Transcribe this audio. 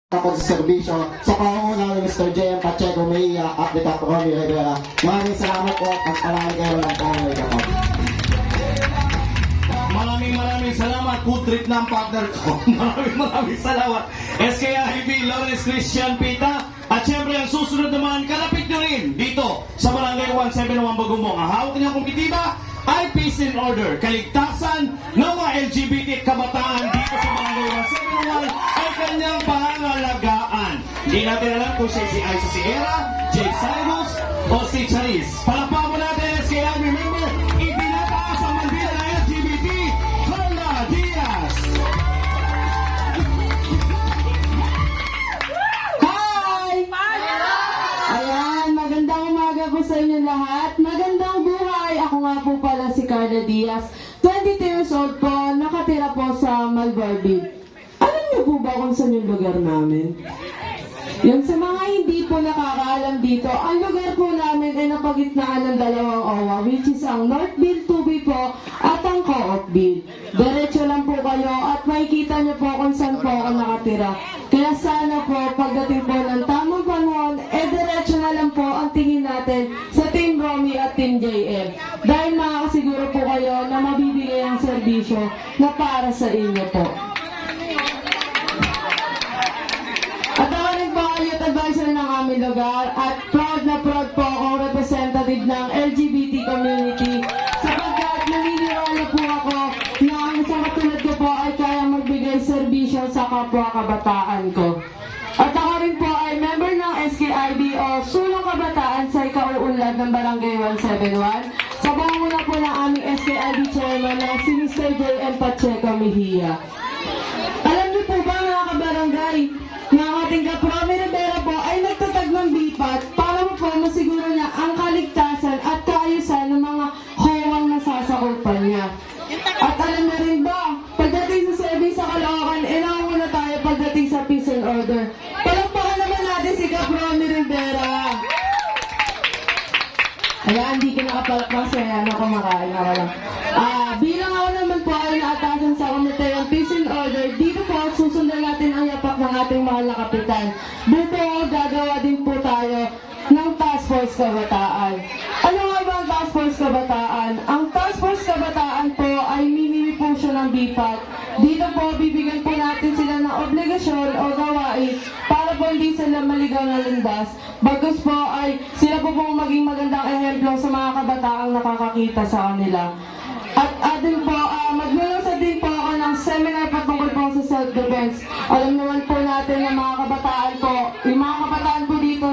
Tapos sa serbisyo sa pangunguna ni Mr. J.M. Pacheco Mejia at ni Capo Romy Rivera. Maraming salamat po at marami kayo ng pangalan ko. Maraming salamat. Good trip na ang partner ko. Maraming salamat. SKIB, Lawrence Christian Pita. At syempre ang susunod naman, kalapit nyo rin dito sa Barangay 171 Bagumong. Ang hawak niyang kompetiba ay peace and order. Kaligtasan ng mga LGBT kabataan dito sa Barangay 171 ay kanyang pangangalagaan. Hindi natin alam kung siya si Aiza Sierra, Jake Cyrus o si Charis. Palakpakan mo natin SKIB member, itinataas ang bandila ng LGBT, Carla Diaz. Ayan, magandang umaga po sa inyo lahat. Magandang buhay. Ako nga po pala si Carla Diaz. 22 years old po, nakatira po sa Malverde. Alam niyo po ba kung saan yung lugar namin? Yung sa mga hindi po nakakaalam dito, ang lugar po namin ay napagitnaan ng dalawang OWA, which is ang Northville 2B po at ang Co-opville. Diretso lang po kayo at makikita niyo po kung saan po ako nakatira. Kaya sana po, pagdating po ng tamang panahon, diretso na lang po ang tingin natin sa Team Romy at Team JM. Dahil makakasiguro po kayo na mabibigay ang serbisyo na para sa inyo po. At ako rin po ang youth advisor ng aming lugar at proud na proud po akong representative ng LGBT community sapagkat naniniwala po ako na ang isang katulad ko po ay kaya magbigay serbisyo sa kapwa kabataan ko. At ako rin po ay member ng SKIB o Sulong Kabataan sa ikauunlad ng Barangay 171 sa pangunguna po ng aming SKIB chairman na si Mr. J.M. Pacheco Mejia. Alam niyo po ba mga kabarangay, na ang ating Capo Romy Rivera po ay nagtatag ng bipat para po masiguro niya ang kaligtasan at kaayusan ng mga hawang nasasakupan niya. At alam na rin ba, pagdating sa service sa Caloocan, inauna tayo pagdating sa peace and order. Palakpakan naman natin si Capo Romy Rivera. Ayan, hindi ko nakapalakpak sa yan ako kumakain ako lang. Bilang ako naman po ay naatasan sa komite ng peace and order, dito po susundan natin ang yapak ng ating mahal na kapitan. Dito gagawa din po tayo ng Task Force Kabataan. Ano nga ba ang Task Force Kabataan? Ang Task Force Kabataan po ay minimi po siya ng bipat. Dito po bibigyan po natin sila ng obligasyon o gawain para po hindi sila maligaw na landas. Bagkus po ay sila po pong maging magandang ehemplo sa mga kabataang nakakakita sa kanila. At din po, maglulunsad din po ako ng seminar patungkol po sa self-defense. Alam naman po natin na mga kabataan po, yung mga kabataan po